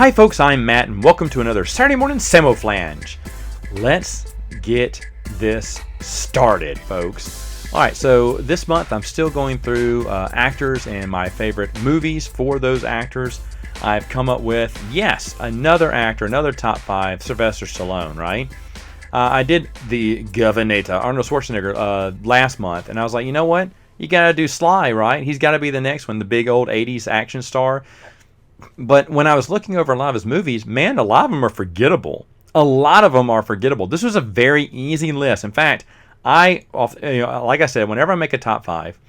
Hi folks, I'm Matt and welcome to another Saturday morning Samoflange. Let's get this started, folks. Alright, so this month I'm still going through actors and my favorite movies for those actors. I've come up with, yes, another actor, another top 5, Sylvester Stallone, right? I did the Governor, Arnold Schwarzenegger, last month, and I was like, you know what? You gotta do Sly, right? He's gotta be the next one, the big old 80s action star. But when I was looking over a lot of his movies, man, a lot of them are forgettable. A lot of them are forgettable. This was a very easy list. In fact, like I said, whenever I make a top 5,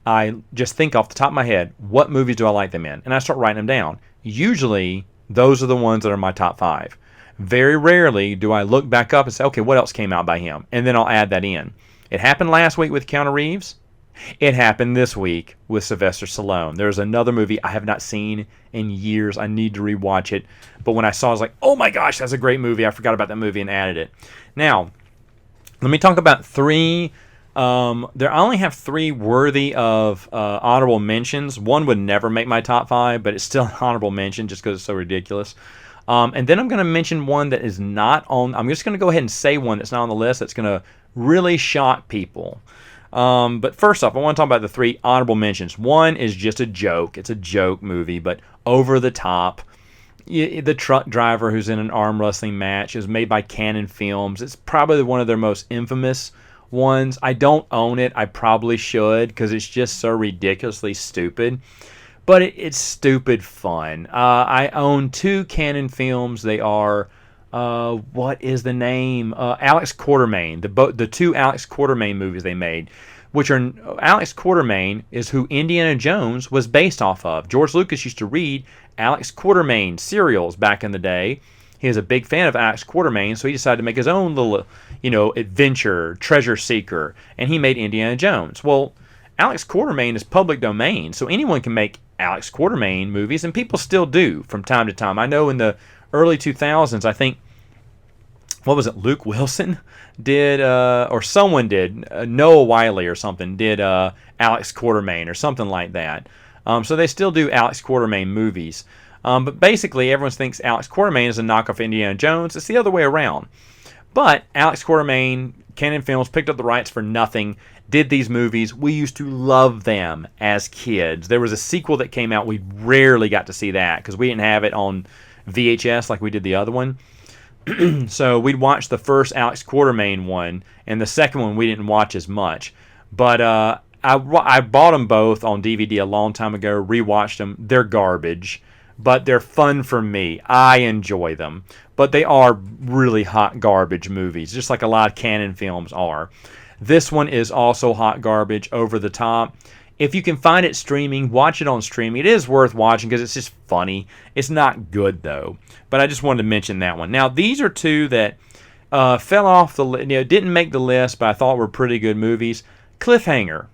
I just think off the top of my head, what movies do I like them in? And I start writing them down. Usually, those are the ones that are my top 5. Very rarely do I look back up and say, okay, what else came out by him? And then I'll add that in. It happened last week with Keanu Reeves. It happened this week with Sylvester Stallone. There's another movie I have not seen in years. I need to rewatch it. But when I saw it, I was like, oh my gosh, that's a great movie. I forgot about that movie and added it. Now, let me talk about 3. I only have 3 worthy of honorable mentions. One would never make my top 5, but it's still an honorable mention just because it's so ridiculous. And then I'm going to mention one that is not on. I'm just going to go ahead and say one that's not on the list that's going to really shock people. But first off, I want to talk about the 3 honorable mentions. One is just a joke. It's a joke movie, but over the top. The truck driver who's in an arm wrestling match is made by Canon Films. It's probably one of their most infamous ones. I don't own it. I probably should because it's just so ridiculously stupid. But it's stupid fun. I own 2 Canon Films. They are... what is the name? Alex Quartermain. The 2 Alex Quartermain movies they made, which are Alex Quartermain is who Indiana Jones was based off of. George Lucas used to read Alex Quartermain serials back in the day. He was a big fan of Alex Quartermain, so he decided to make his own little, adventure, treasure seeker, and he made Indiana Jones. Well, Alex Quartermain is public domain, so anyone can make Alex Quartermain movies, and people still do from time to time. I know in the early 2000s, I think, what was it, Luke Wilson did, or someone did, Noah Wiley or something, did Alex Quartermain or something like that. So they still do Alex Quartermain movies. But basically, everyone thinks Alex Quartermain is a knockoff Indiana Jones. It's the other way around. But Alex Quartermain, Canon Films, picked up the rights for nothing, did these movies. We used to love them as kids. There was a sequel that came out. We rarely got to see that because we didn't have it on VHS like we did the other one. So we'd watch the first Alex Quartermain one, and the second one we didn't watch as much. But I bought them both on DVD a long time ago, rewatched them. They're garbage, but they're fun for me. I enjoy them. But they are really hot garbage movies, just like a lot of Canon Films are. This one is also hot garbage, over the top. If you can find it streaming, watch it on streaming. It is worth watching because it's just funny. It's not good, though. But I just wanted to mention that one. Now, these are 2 that fell off the list, didn't make the list, but I thought were pretty good movies. Cliffhanger.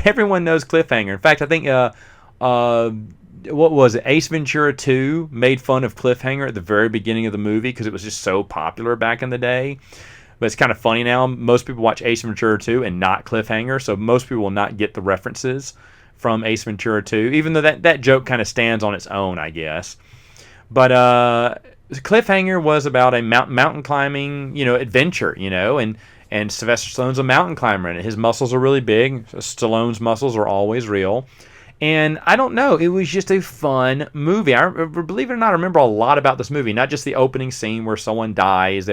Everyone knows Cliffhanger. In fact, I think, what was it? Ace Ventura 2 made fun of Cliffhanger at the very beginning of the movie because it was just so popular back in the day. But it's kind of funny now. Most people watch Ace Ventura 2 and not Cliffhanger, so most people will not get the references from Ace Ventura 2, even though that joke kind of stands on its own, I guess. But Cliffhanger was about a mountain climbing, adventure, and Sylvester Stallone's a mountain climber, and his muscles are really big. Stallone's muscles are always real. And I don't know, it was just a fun movie. Believe it or not, I remember a lot about this movie, not just the opening scene where someone dies.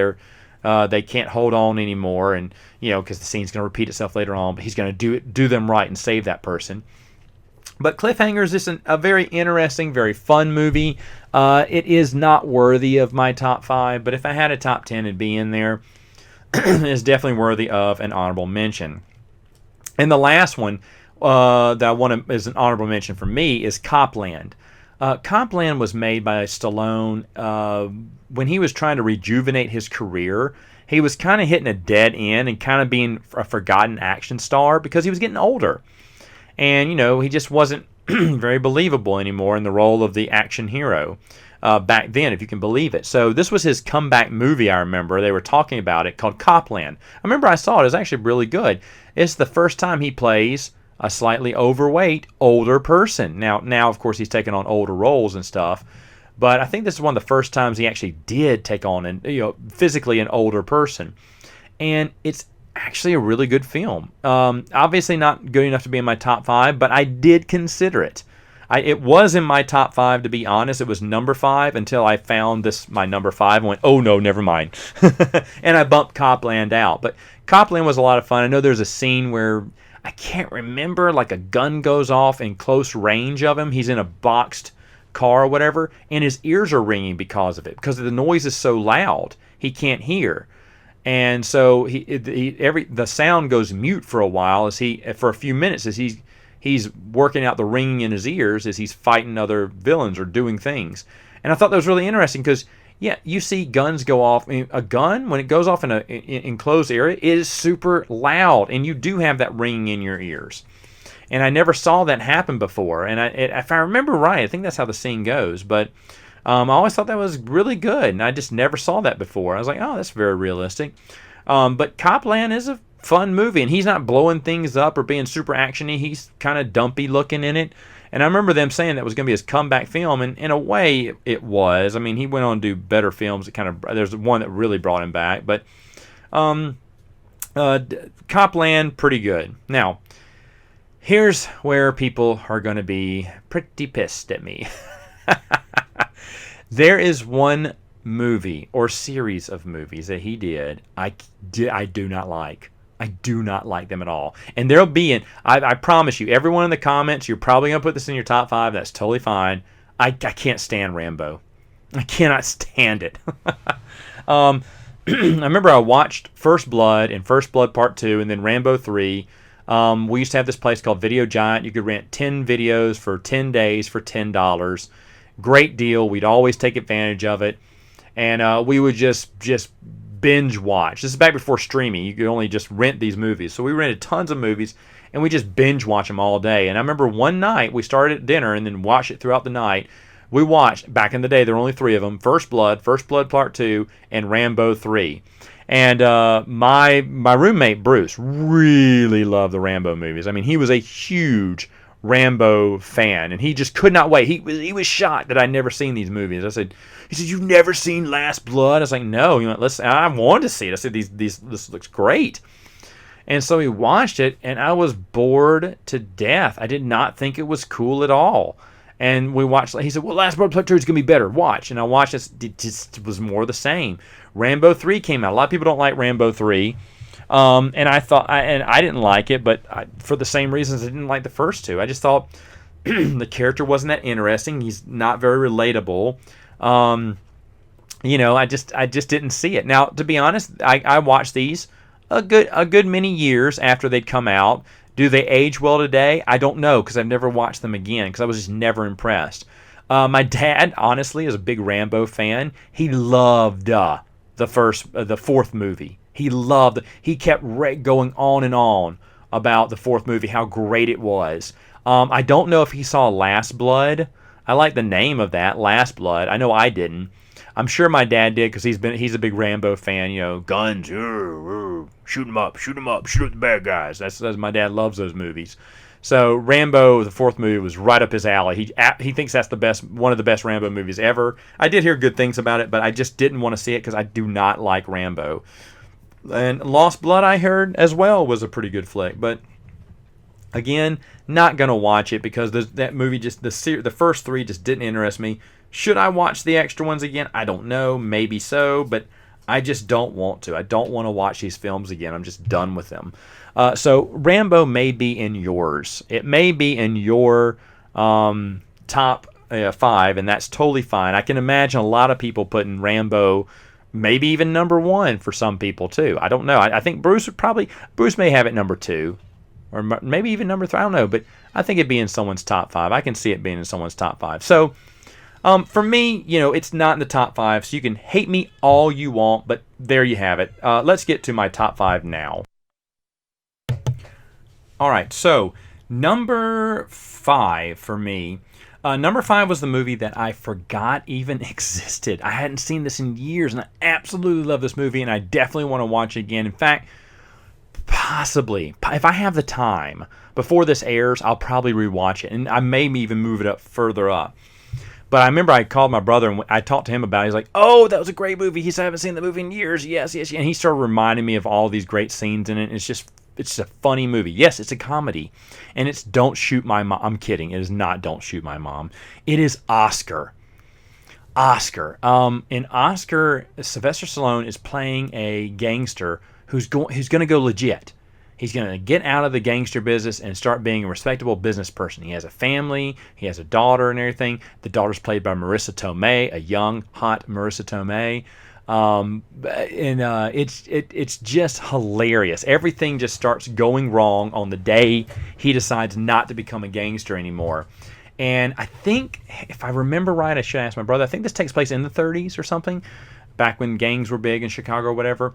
They can't hold on anymore, and because the scene's going to repeat itself later on, but he's going to do them right and save that person. But Cliffhanger is just a very interesting, very fun movie. It is not worthy of my top 5, but if I had a top 10, it'd be in there. It's definitely worthy of an honorable mention. And the last one that I want to, as an honorable mention for me, is Copland. Copland was made by Stallone when he was trying to rejuvenate his career. He was kind of hitting a dead end and kind of being a forgotten action star because he was getting older. And, he just wasn't very believable anymore in the role of the action hero back then, if you can believe it. So this was his comeback movie, I remember. They were talking about it, called Copland. I remember I saw it. It was actually really good. It's the first time he plays a slightly overweight, older person. Now, of course, he's taking on older roles and stuff. but I think this is one of the first times he actually did take on physically an older person, and it's actually a really good film. Obviously not good enough to be in my top 5, but I did consider it. It was in my top 5, to be honest. It was number 5 until I found my number 5 and went, oh no, never mind. And I bumped Copland out. But Copland was a lot of fun. I know there's a scene where, I can't remember, like a gun goes off in close range of him. He's in a boxed car or whatever, and his ears are ringing because of it, because the noise is so loud he can't hear. And so the sound goes mute for a while, for a few minutes, as he's working out the ringing in his ears as he's fighting other villains or doing things. And I thought that was really interesting because, yeah, you see guns go off. I mean, a gun, when it goes off in an enclosed area, it is super loud, and you do have that ringing in your ears. And I never saw that happen before. And if I remember right, I think that's how the scene goes. But I always thought that was really good, and I just never saw that before. I was like, oh, that's very realistic. But Copland is a fun movie, and he's not blowing things up or being super actiony. He's kind of dumpy looking in it. And I remember them saying that was going to be his comeback film, and in a way it was. I mean, he went on to do better films. There's one that really brought him back, but Copland, pretty good. Now, here's where people are going to be pretty pissed at me. There is one movie or series of movies that he did I do not like. I do not like them at all. And there'll be I promise you, everyone in the comments, you're probably going to put this in your top 5. That's totally fine. I can't stand Rambo. I cannot stand it. I remember I watched First Blood and First Blood Part 2 and then Rambo 3. We used to have this place called Video Giant. You could rent 10 videos for 10 days for $10. Great deal. We'd always take advantage of it. And we would just binge watch. This is back before streaming. You could only just rent these movies. So we rented tons of movies, and we just binge watch them all day. And I remember one night we started at dinner and then watched it throughout the night. We watched, back in the day, there were only 3 of them, First Blood Part 2, and Rambo 3. And my roommate, Bruce, really loved the Rambo movies. I mean, he was a huge Rambo fan, and he just could not wait. He was shocked that I'd never seen these movies. He said, "You've never seen Last Blood?" I was like, "No." He went, "Listen, I wanted to see it." I said, "This looks great." And so we watched it, and I was bored to death. I did not think it was cool at all. And we watched. He said, "Well, Last Blood Part 2 is gonna be better. Watch." And I watched it. It just was more the same. Rambo 3 came out. A lot of people don't like Rambo 3. And I thought, I didn't like it, but for the same reasons I didn't like the first 2. I just thought the character wasn't that interesting. He's not very relatable. I just didn't see it. Now, to be honest, I watched these a good many years after they'd come out. Do they age well today? I don't know, because I've never watched them again, because I was just never impressed. My dad, honestly, is a big Rambo fan. He loved the 4th movie. He kept going on and on about the 4th movie, how great it was. I don't know if he saw Last Blood. I like the name of that, Last Blood. I know I didn't. I'm sure my dad did, because he's a big Rambo fan. Guns, shoot 'em up, shoot the bad guys. That's my dad loves those movies. So Rambo, the 4th movie, was right up his alley. He thinks that's one of the best Rambo movies ever. I did hear good things about it, but I just didn't want to see it because I do not like Rambo. And Lost Blood, I heard as well, was a pretty good flick, but again, not gonna watch it because that movie the first 3 just didn't interest me. Should I watch the extra ones again? I don't know, maybe so, but I just don't want to. I don't want to watch these films again. I'm just done with them. So Rambo may be in yours. It may be in your top 5, and that's totally fine. I can imagine a lot of people putting Rambo, maybe even number 1 for some people too. I don't know. I think Bruce may have it number 2, or maybe even number 3. I don't know, but I think it'd be in someone's top 5. I can see it being in someone's top 5. So for me, it's not in the top 5, so you can hate me all you want, but there you have it. Let's get to my top 5 now. All right, so number 5 for me. Number 5 was the movie that I forgot even existed. I hadn't seen this in years, and I absolutely love this movie, and I definitely want to watch it again. In fact, possibly, if I have the time, before this airs, I'll probably rewatch it, and I may even move it up further up. But I remember I called my brother and I talked to him about it. He's like, "Oh, that was a great movie." He said, "I haven't seen the movie in years." Yes, yes, yes. And he started reminding me of all these great scenes in it. It's a funny movie. Yes, it's a comedy. And it's Don't Shoot My Mom. I'm kidding. It is not Don't Shoot My Mom. It is Oscar. Oscar. In Oscar, Sylvester Stallone is playing a gangster who's going to go legit. He's going to get out of the gangster business and start being a respectable business person. He has a family. He has a daughter and everything. The daughter's played by Marissa Tomei, a young, hot Marissa Tomei. It's just hilarious. Everything just starts going wrong on the day he decides not to become a gangster anymore. And I think, if I remember right, I should ask my brother, I think this takes place in the 30s or something, back when gangs were big in Chicago or whatever.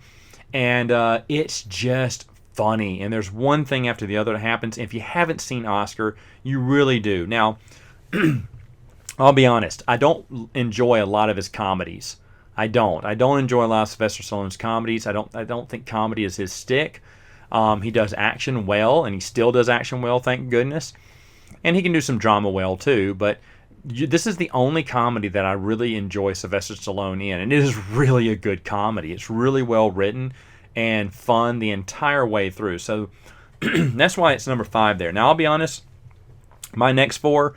And it's just funny. And there's one thing after the other that happens. If you haven't seen Oscar, you really do. Now, I'll be honest, I don't enjoy a lot of his comedies. I don't enjoy a lot of Sylvester Stallone's comedies. I don't think comedy is his stick. He does action well, and he still does action well, thank goodness. And he can do some drama well too, but this is the only comedy that I really enjoy Sylvester Stallone in, and it is really a good comedy. It's really well written and fun the entire way through. So that's why it's number 5 there. Now, I'll be honest, my next 4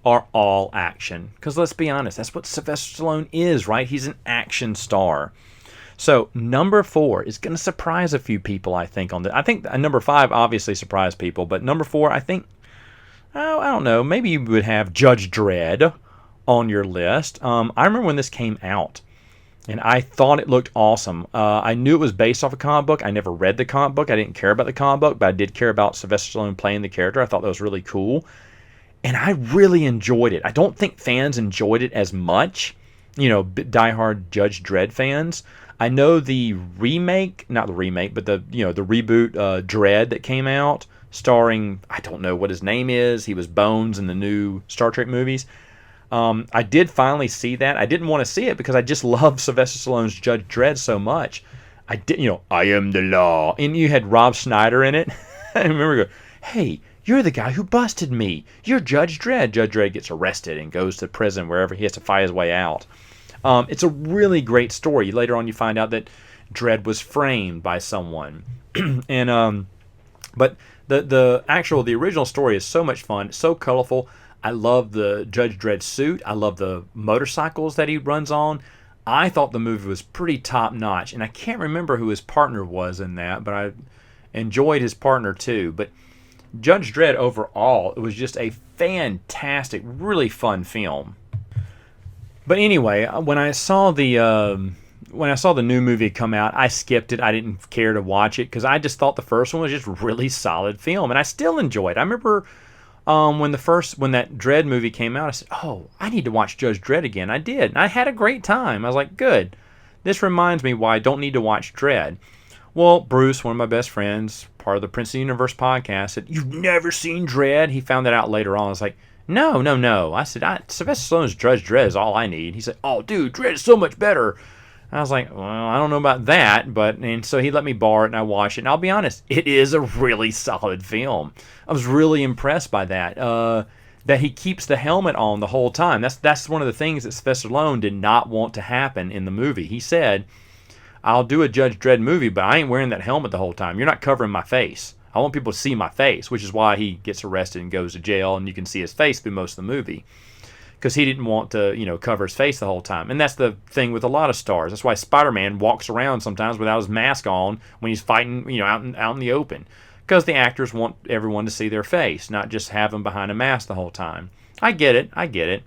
are all action. Because let's be honest, that's what Sylvester Stallone is, right? He's an action star. So number 4 is going to surprise a few people, I think. I think number 5 obviously surprised people, but number 4, I think, I don't know, maybe you would have Judge Dredd on your list. I remember when this came out, and I thought it looked awesome. I knew it was based off a comic book. I never read the comic book. I didn't care about the comic book, but I did care about Sylvester Stallone playing the character. I thought that was really cool. And I really enjoyed it. I don't think fans enjoyed it as much, diehard Judge Dredd fans. I know the remake, not the remake, but the reboot Dredd that came out, starring, I don't know what his name is. He was Bones in the new Star Trek movies. I did finally see that. I didn't want to see it because I just love Sylvester Stallone's Judge Dredd so much. I am the law. And you had Rob Schneider in it. I remember going, "Hey, you're the guy who busted me. You're Judge Dredd." Judge Dredd gets arrested and goes to prison wherever he has to fight his way out. It's a really great story. Later on, you find out that Dredd was framed by someone. But the original story is so much fun. It's so colorful. I love the Judge Dredd suit. I love the motorcycles that he runs on. I thought the movie was pretty top notch, and I can't remember who his partner was in that, but I enjoyed his partner too. But Judge Dredd overall, it was just a fantastic, really fun film. But anyway, when I saw the new movie come out, I skipped it. I didn't care to watch it because I just thought the first one was just really solid film, and I still enjoyed it. I remember when that Dredd movie came out, I said, "Oh, I need to watch Judge Dredd again." I did, and I had a great time. I was like, "Good. This reminds me why I don't need to watch Dredd." Well, Bruce, one of my best friends, part of the Prince of the Universe podcast, said, "You've never seen Dredd?" He found that out later on. I was like, No. I said, Sylvester Stallone's Judge Dredd is all I need. He said, "Oh, dude, Dredd is so much better." I was like, "Well, I don't know about that," and so he let me borrow it, and I watched it. And I'll be honest, it is a really solid film. I was really impressed by that. That he keeps the helmet on the whole time. That's one of the things that Sylvester Stallone did not want to happen in the movie. He said, "I'll do a Judge Dredd movie, but I ain't wearing that helmet the whole time. You're not covering my face. I want people to see my face," which is why he gets arrested and goes to jail, and you can see his face through most of the movie. Because he didn't want to, cover his face the whole time. And that's the thing with a lot of stars. That's why Spider-Man walks around sometimes without his mask on when he's fighting, out in the open. Because the actors want everyone to see their face, not just have them behind a mask the whole time. I get it.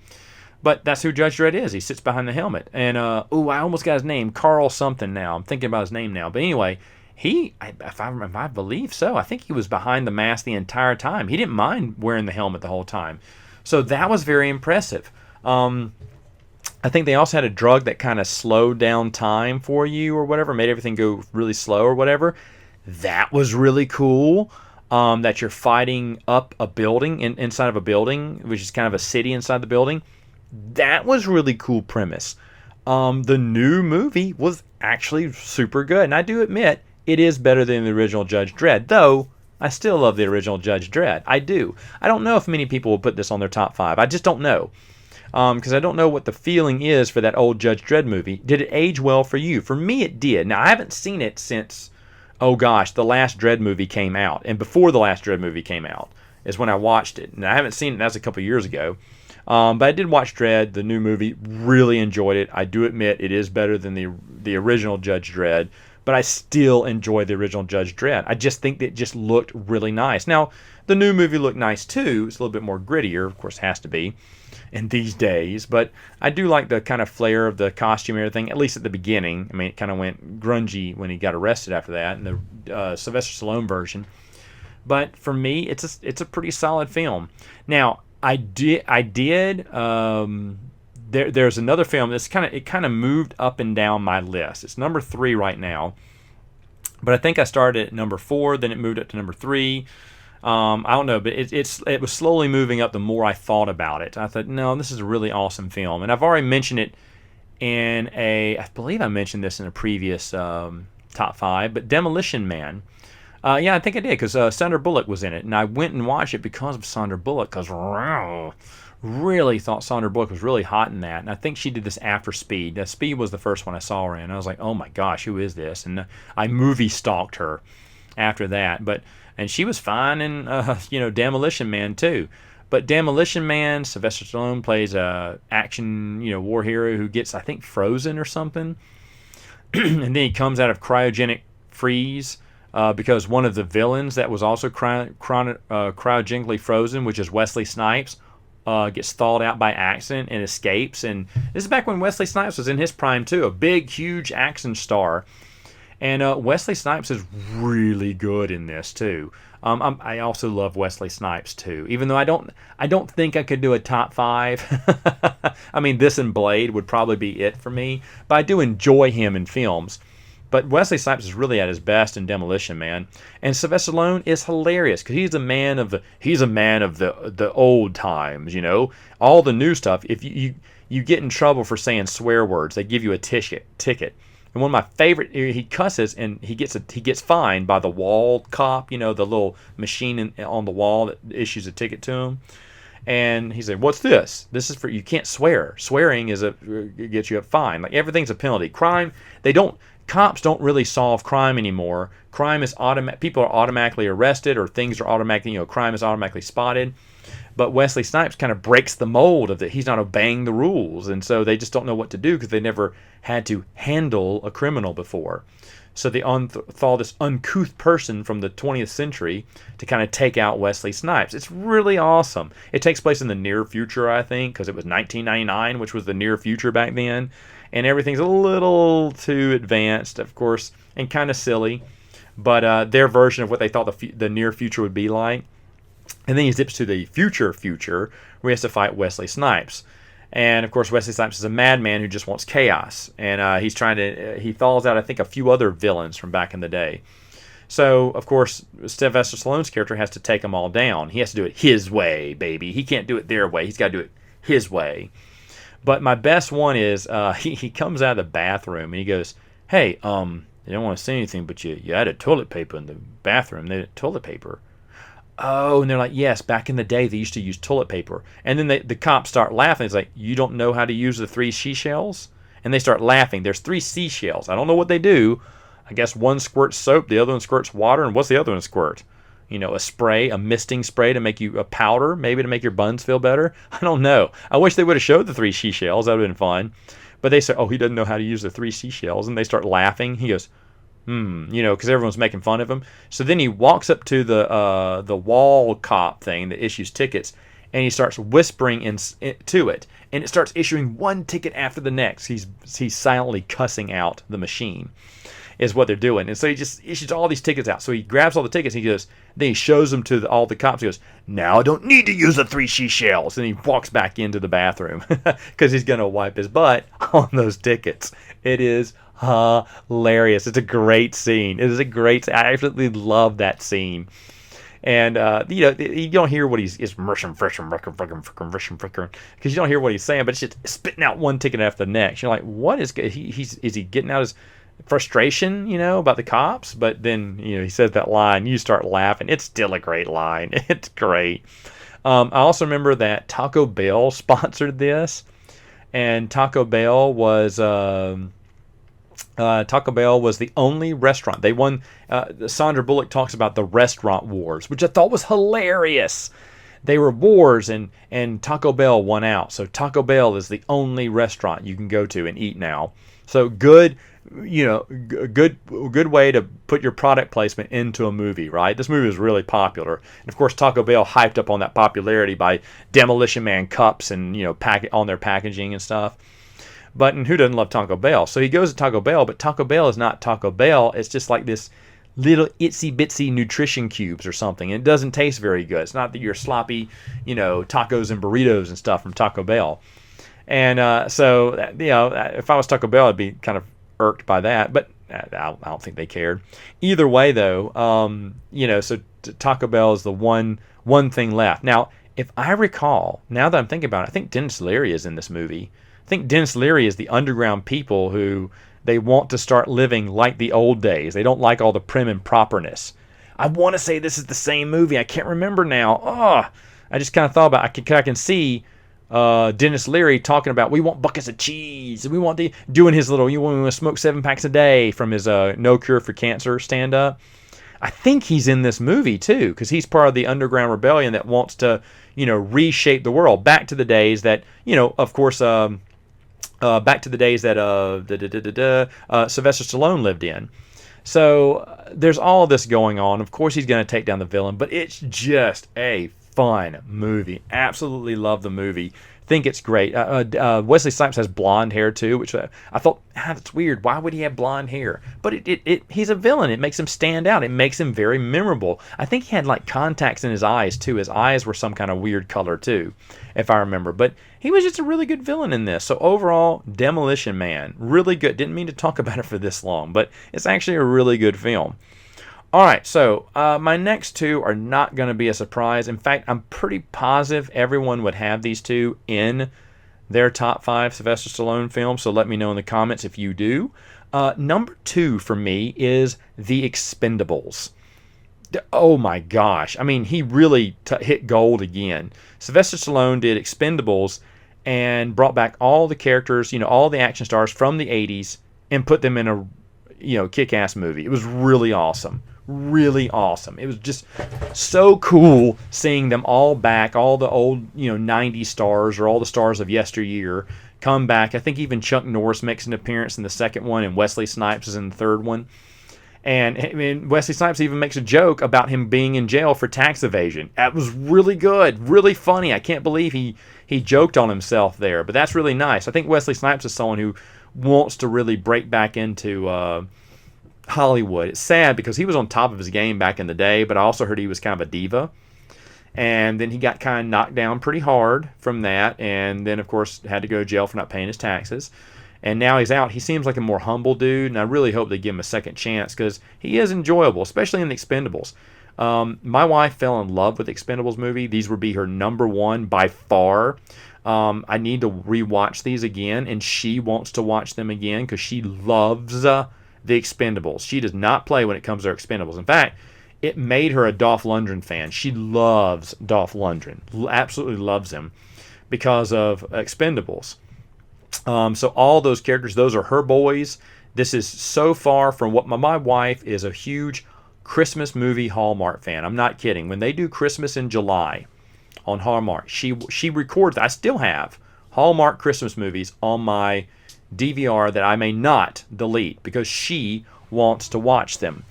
But that's who Judge Dredd is. He sits behind the helmet. And, I almost got his name. Carl something now. I'm thinking about his name now. But anyway, if I believe so, I think he was behind the mask the entire time. He didn't mind wearing the helmet the whole time. So that was very impressive. I think they also had a drug that kind of slowed down time for you or whatever, made everything go really slow or whatever. That was really cool. That you're fighting up a building, inside of a building, which is kind of a city inside the building. That was really cool premise. The new movie was actually super good. And I do admit, it is better than the original Judge Dredd, though I still love the original Judge Dredd. I do. I don't know if many people will put this on their top 5. I just don't know. because I don't know what the feeling is for that old Judge Dredd movie. Did it age well for you? For me, it did. Now, I haven't seen it since, oh gosh, the last Dredd movie came out. And before the last Dredd movie came out is when I watched it. And I haven't seen it, that was a couple years ago. But I did watch Dredd, the new movie, really enjoyed it. I do admit it is better than the original Judge Dredd, but I still enjoy the original Judge Dredd. I just think that it just looked really nice. Now, the new movie looked nice too. It's a little bit more grittier, of course, it has to be in these days, but I do like the kind of flair of the costume and everything, at least at the beginning. I mean, it kind of went grungy when he got arrested after that, in the Sylvester Stallone version. But for me, it's a pretty solid film. Now, there's another film that's kind of moved up and down my list. It's number 3 right now, but I think I started at number 4, then it moved up to number 3. I don't know, but it was slowly moving up the more I thought about it. I thought, no, this is a really awesome film, and I've already mentioned it I believe I mentioned this in a previous top 5, but Demolition Man. Yeah, I think I did, because Sandra Bullock was in it, and I went and watched it because of Sandra Bullock, because really thought Sandra Bullock was really hot in that, and I think she did this after Speed. Speed was the first one I saw her in, and I was like, oh my gosh, who is this? And I movie stalked her after that, and she was fine in Demolition Man too. But Demolition Man, Sylvester Stallone plays a action war hero who gets, I think, frozen or something, and then he comes out of cryogenic freeze. Because one of the villains that was also cryogenically frozen, which is Wesley Snipes, gets thawed out by accident and escapes. And this is back when Wesley Snipes was in his prime too, a big, huge action star. And Wesley Snipes is really good in this too. I also love Wesley Snipes too, even though I don't think I could do a top 5. I mean, this and Blade would probably be it for me, but I do enjoy him in films. But Wesley Snipes is really at his best in Demolition Man, and Sylvester Stallone is hilarious because he's a man of the old times. All the new stuff. If you get in trouble for saying swear words, they give you a ticket. And one of my favorite, he cusses and he gets fined by the wall cop. The little machine on the wall that issues a ticket to him. And he said, "What's this? This is for you can't swear. Swearing gets you a fine. Like everything's a penalty. Crime, cops don't really solve crime anymore. Crime is people are automatically arrested, or things are automatically, crime is automatically spotted. But Wesley Snipes kind of breaks the mold of that. He's not obeying the rules, and so they just don't know what to do because they never had to handle a criminal before. So they thaw this uncouth person from the 20th century to kind of take out Wesley Snipes. It's really awesome. It takes place in the near future, I think, because it was 1999, which was the near future back then. And everything's a little too advanced, of course, and kind of silly. But their version of what they thought the near future would be like. And then he zips to the future, where he has to fight Wesley Snipes. And, of course, Wesley Snipes is a madman who just wants chaos. And he thaws out, I think, a few other villains from back in the day. So, of course, Sylvester Stallone's character has to take them all down. He has to do it his way, baby. He can't do it their way. He's got to do it his way. But my best one is he comes out of the bathroom and he goes, "Hey, they don't want to say anything, but you added toilet paper in the bathroom. They added toilet paper." Oh, and they're like, "Yes, back in the day they used to use toilet paper." And then the cops start laughing. It's like, "You don't know how to use the 3 seashells?" And they start laughing. There's 3 seashells. I don't know what they do. I guess one squirts soap, the other one squirts water, and what's the other one squirt? A spray, a misting spray to make you a powder, maybe to make your buns feel better. I don't know. I wish they would have showed the 3 seashells. That would have been fun. But they say, "Oh, he doesn't know how to use the 3 seashells," and they start laughing. He goes, because everyone's making fun of him. So then he walks up to the wall cop thing that issues tickets, and he starts whispering to it, and it starts issuing one ticket after the next. He's silently cussing out the machine, is what they're doing. And so he just issues all these tickets out. So he grabs all the tickets, and then he shows them to all the cops. He goes, "Now I don't need to use the 3 seashells." And he walks back into the bathroom because he's going to wipe his butt on those tickets. It is hilarious. It's a great scene. I absolutely love that scene. And you don't hear what he's because you don't hear what he's saying, but it's just spitting out one ticket after the next. You're like, what is he getting out his frustration, about the cops? But then he says that line, you start laughing. It's still a great line. It's great. I also remember that Taco Bell sponsored this, and Taco Bell was the only restaurant. They won. Sandra Bullock talks about the restaurant wars, which I thought was hilarious. They were wars, and Taco Bell won out. So Taco Bell is the only restaurant you can go to and eat now. So good, good way to put your product placement into a movie, right? This movie was really popular, and of course Taco Bell hyped up on that popularity by Demolition Man cups and on their packaging and stuff. But and who doesn't love Taco Bell? So he goes to Taco Bell, but Taco Bell is not Taco Bell. It's just like this little itsy bitsy nutrition cubes or something. And it doesn't taste very good. It's not that you're sloppy, tacos and burritos and stuff from Taco Bell. And so, if I was Taco Bell, I'd be kind of irked by that. But I don't think they cared. Either way, though, so Taco Bell is the one thing left. Now, if I recall, now that I'm thinking about it, I think Dennis Leary is in this movie. I think Dennis Leary is the underground people who they want to start living like the old days. They don't like all the prim and properness. I want to say this is the same movie. I can't remember now. I just kind of thought about it. I can see Dennis Leary talking about we want buckets of cheese. We want doing his little, we want to smoke 7 packs a day from his No Cure for Cancer stand-up. I think he's in this movie too, because he's part of the underground rebellion that wants to, reshape the world back to the days that, of course, back to the days that Sylvester Stallone lived in. So there's all this going on. Of course, he's going to take down the villain, but it's just a fun movie. Absolutely love the movie. Think it's great. Wesley Snipes has blonde hair too, which I thought, that's weird. Why would he have blonde hair? But he's a villain. It makes him stand out. It makes him very memorable. I think he had like contacts in his eyes too. His eyes were some kind of weird color too, if I remember. But he was just a really good villain in this. So overall, Demolition Man, really good. Didn't mean to talk about it for this long, but it's actually a really good film. All right, so my next two are not going to be a surprise. In fact, I'm pretty positive everyone would have these two in their top 5 Sylvester Stallone films, so let me know in the comments if you do. Number 2 for me is The Expendables. Oh my gosh, I mean, he really hit gold again. Sylvester Stallone did Expendables and brought back all the characters, all the action stars from the 80s and put them in a kick-ass movie. It was really awesome. Really awesome. It was just so cool seeing them all back, all the old 90s stars or all the stars of yesteryear come back. I think even Chuck Norris makes an appearance in the second one, and Wesley Snipes is in the third one. And Wesley Snipes even makes a joke about him being in jail for tax evasion. That was really good, really funny. I can't believe he joked on himself there, but that's really nice. I think Wesley Snipes is someone who wants to really break back into Hollywood. It's sad because he was on top of his game back in the day, but I also heard he was kind of a diva. And then he got kind of knocked down pretty hard from that, and then, of course, had to go to jail for not paying his taxes. And now he's out. He seems like a more humble dude, and I really hope they give him a second chance because he is enjoyable, especially in the Expendables. My wife fell in love with the Expendables movie. These would be her number 1 by far. I need to rewatch these again, and she wants to watch them again because she loves the Expendables. She does not play when it comes to her Expendables. In fact, it made her a Dolph Lundgren fan. She loves Dolph Lundgren. Absolutely loves him because of Expendables. So all those characters, those are her boys. This is so far from what my wife is a huge Christmas movie Hallmark fan. I'm not kidding. When they do Christmas in July on Hallmark, she records. I still have Hallmark Christmas movies on my DVR that I may not delete because she wants to watch them.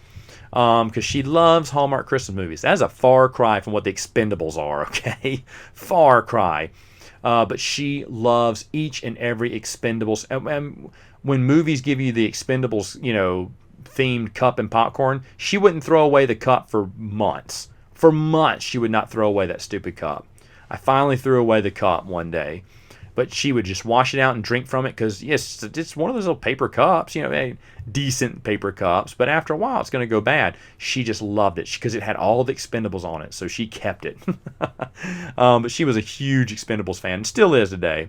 Because she loves Hallmark Christmas movies. That is a far cry from what the Expendables are, okay? Far cry. But she loves each and every Expendables. And when movies give you the Expendables, themed cup and popcorn, she wouldn't throw away the cup for months. For months, she would not throw away that stupid cup. I finally threw away the cup one day. But she would just wash it out and drink from it because, yes, it's one of those little paper cups, decent paper cups. But after a while, it's going to go bad. She just loved it because it had all the Expendables on it, so she kept it. But she was a huge Expendables fan and still is today.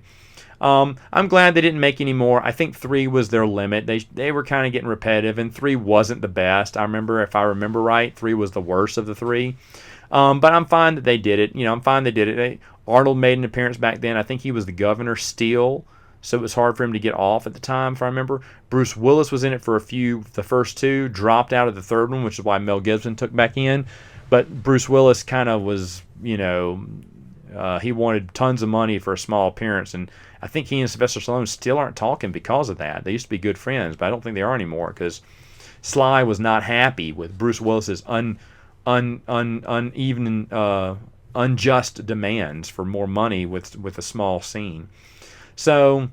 I'm glad they didn't make any more. I think 3 was their limit. They were kind of getting repetitive, and 3 wasn't the best. If I remember right, 3 was the worst of the 3. But I'm fine that they did it. I'm fine they did it. Arnold made an appearance back then. I think he was the governor still, so it was hard for him to get off at the time, if I remember. Bruce Willis was in it for the first 2, dropped out of the third one, which is why Mel Gibson took back in. But Bruce Willis kind of was, he wanted tons of money for a small appearance, and I think he and Sylvester Stallone still aren't talking because of that. They used to be good friends, but I don't think they are anymore because Sly was not happy with Bruce Willis's uneven, unjust demands for more money with a small scene. So,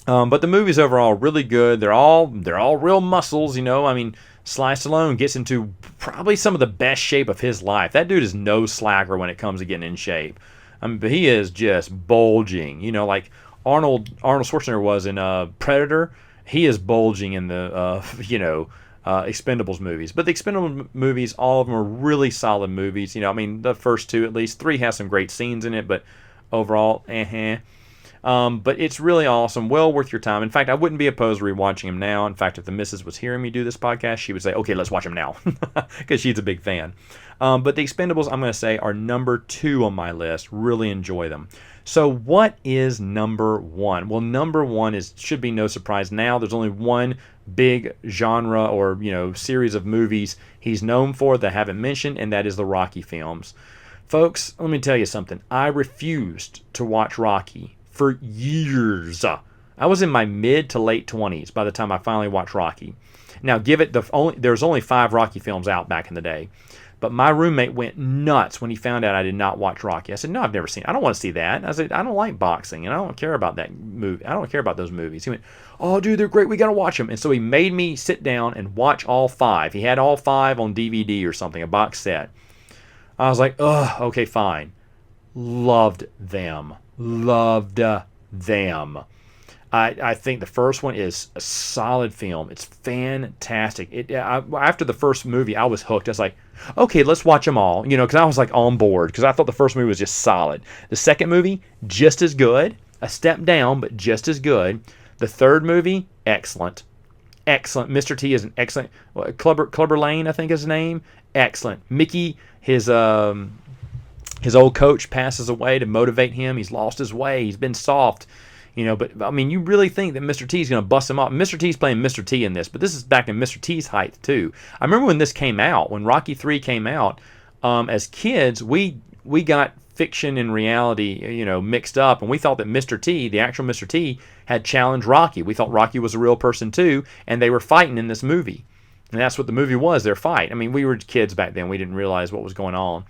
but the movie's overall really good. They're all real muscles, I mean, Sly Stallone gets into probably some of the best shape of his life. That dude is no slacker when it comes to getting in shape. But he is just bulging, like Arnold Schwarzenegger was in Predator. He is bulging in the Expendables movies. But the Expendables movies, all of them are really solid movies. I mean, the first 2 at least. 3 has some great scenes in it, but overall, but it's really awesome, well worth your time. In fact, I wouldn't be opposed to rewatching him now. In fact, if the missus was hearing me do this podcast, she would say, okay, let's watch him now, because she's a big fan. But the Expendables, I'm going to say, are number 2 on my list. Really enjoy them. So what is number 1? Well, number 1 should be no surprise now. There's only one big genre or series of movies he's known for that I haven't mentioned, and that is the Rocky films. Folks, let me tell you something. I refused to watch Rocky for years. I was in my mid to late 20s by the time I finally watched Rocky. Now, there's only 5 Rocky films out back in the day, but my roommate went nuts when he found out I did not watch Rocky. I said, no, I've never seen it. I don't want to see that. I said, I don't like boxing, and I don't care about that movie. I don't care about those movies. He went, oh, dude, they're great. We got to watch them. And so he made me sit down and watch all 5. He had all 5 on DVD or something, a box set. I was like, ugh, okay, fine. Loved them. I think the first one is a solid film. It's fantastic. After the first movie, I was hooked. I was like, okay, let's watch them all. Because I was like on board because I thought the first movie was just solid. The second movie, just as good. A step down, but just as good. The third movie, excellent. Excellent. Mr. T is an excellent. Clubber Lane, I think is his name. Excellent. Mickey, his old coach passes away to motivate him. He's lost his way. He's been soft. But I mean, you really think that Mr. T is going to bust him up? Mr. T's playing Mr. T in this, but this is back in Mr. T's height too. I remember when this came out, when Rocky 3 came out. As kids, we got fiction and reality, mixed up, and we thought that Mr. T, the actual Mr. T, had challenged Rocky. We thought Rocky was a real person too, and they were fighting in this movie, and that's what the movie was. Their fight. I mean, we were kids back then. We didn't realize what was going on.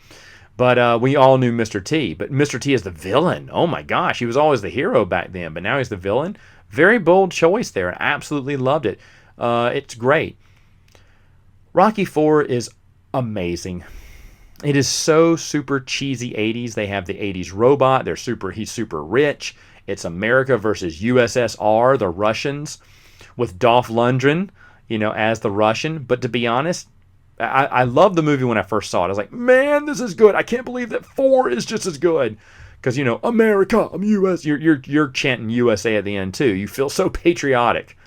But we all knew Mr. T. But Mr. T is the villain. Oh my gosh, he was always the hero back then, but now he's the villain. Very bold choice there. I absolutely loved it. It's great. Rocky 4 is amazing. It is so super cheesy 80s. They have the 80s robot. He's super rich. It's America versus USSR, the Russians, with Dolph Lundgren, as the Russian. But to be honest, I loved the movie when I first saw it. I was like, man, this is good. I can't believe that 4 is just as good. Because, America, I'm U.S. You're chanting USA at the end, too. You feel so patriotic.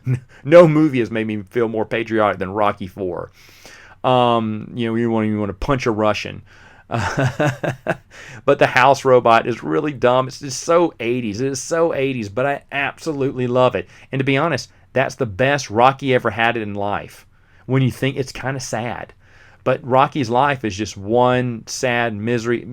No movie has made me feel more patriotic than Rocky 4. You want to punch a Russian. But the house robot is really dumb. It's just so 80s. It is so 80s, but I absolutely love it. And to be honest, that's the best Rocky ever had in life. When you think it's kind of sad. But Rocky's life is just one sad misery,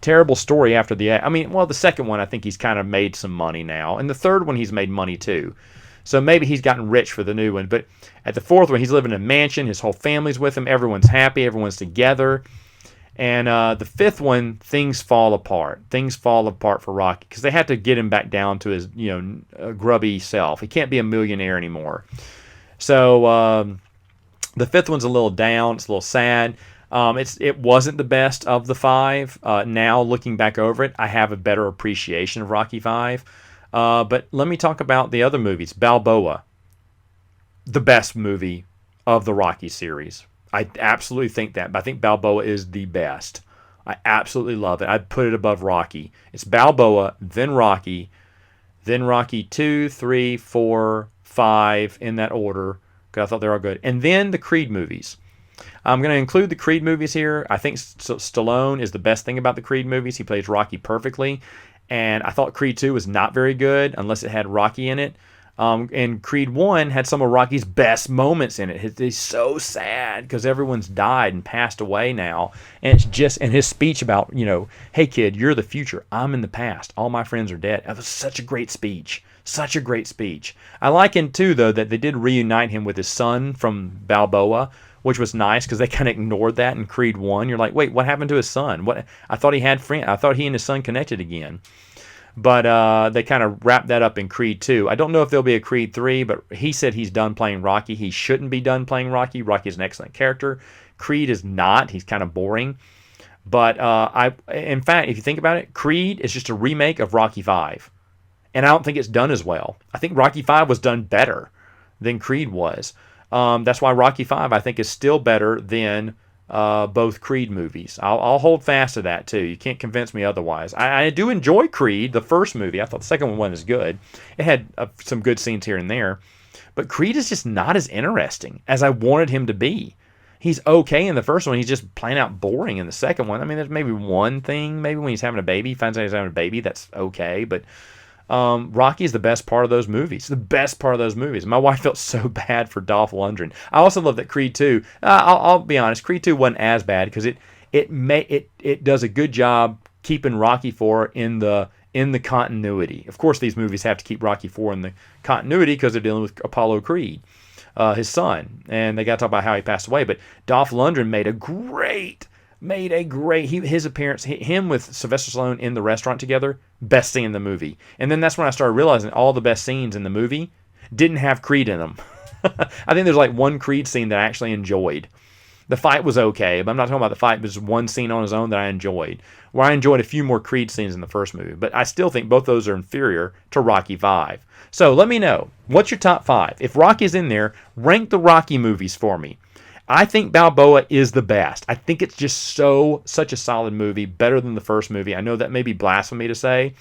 terrible story after the second one, I think he's kind of made some money now. And the third one, he's made money too. So maybe he's gotten rich for the new one. But at the fourth one, he's living in a mansion. His whole family's with him. Everyone's happy. Everyone's together. And the fifth one, things fall apart. Things fall apart for Rocky because they have to get him back down to his, grubby self. He can't be a millionaire anymore. So the fifth one's a little down. It's a little sad. It wasn't the best of the 5. Now, looking back over it, I have a better appreciation of Rocky 5. But let me talk about the other movies. Balboa, the best movie of the Rocky series. I absolutely think that. But I think Balboa is the best I absolutely love it. I'd put it above Rocky. It's Balboa, then Rocky 2, 3, 4, 5 in that order, because I thought they were all good. And then the Creed movies. I'm going to include the Creed movies here. I think Stallone is the best thing about the Creed movies. He plays Rocky perfectly. And I thought Creed 2 was not very good unless it had Rocky in it. And Creed 1 had some of Rocky's best moments in it. He's so sad because everyone's died and passed away now. And it's just, and his speech about, hey kid, you're the future. I'm in the past. All my friends are dead. That was such a great speech. Such a great speech. I like him too, though, that they did reunite him with his son from Balboa, which was nice because they kind of ignored that in Creed 1. You're like, wait, what happened to his son? What? I thought he had friends. I thought he and his son connected again. But they kind of wrapped that up in Creed 2. I don't know if there'll be a Creed 3, but he said he's done playing Rocky. He shouldn't be done playing Rocky. Rocky is an excellent character. Creed is not. He's kind of boring. But in fact, if you think about it, Creed is just a remake of Rocky 5. And I don't think it's done as well. I think Rocky 5 was done better than Creed was. That's why Rocky 5, I think, is still better than both Creed movies. I'll hold fast to that, too. You can't convince me otherwise. I do enjoy Creed, the first movie. I thought the second one wasn't as good. It had some good scenes here and there. But Creed is just not as interesting as I wanted him to be. He's okay in the first one. He's just plain out boring in the second one. I mean, there's maybe one thing. Maybe when he's having a baby, he finds out he's having a baby. That's okay. But Rocky is the best part of those movies. The best part of those movies. My wife felt so bad for Dolph Lundgren. I also love that Creed 2. I'll be honest. Creed 2 wasn't as bad because it does a good job keeping Rocky 4 in the continuity. Of course, these movies have to keep Rocky 4 in the continuity because they're dealing with Apollo Creed, his son, and they got to talk about how he passed away. But Dolph Lundgren made a great his appearance, him with Sylvester Stallone in the restaurant together, best scene in the movie. And then that's when I started realizing all the best scenes in the movie didn't have Creed in them. I think there's like one Creed scene that I actually enjoyed. The fight was okay, but I'm not talking about the fight. There's one scene on his own that I enjoyed, where I enjoyed a few more Creed scenes in the first movie. But I still think both those are inferior to Rocky 5. So let me know, what's your top 5? If Rocky's in there, rank the Rocky movies for me. I think Balboa is the best. I think it's just such a solid movie, better than the first movie. I know that may be blasphemy to say,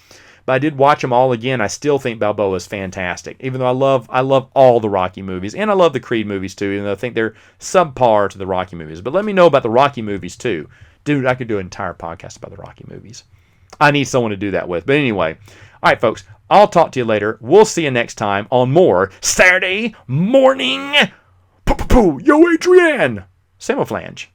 but I did watch them all again. I still think Balboa is fantastic, even though I love all the Rocky movies, and I love the Creed movies too, even though I think they're subpar to the Rocky movies. But let me know about the Rocky movies too. Dude, I could do an entire podcast about the Rocky movies. I need someone to do that with. But anyway, all right, folks, I'll talk to you later. We'll see you next time on more Saturday Morning. Yo, Adrienne! Samoflange.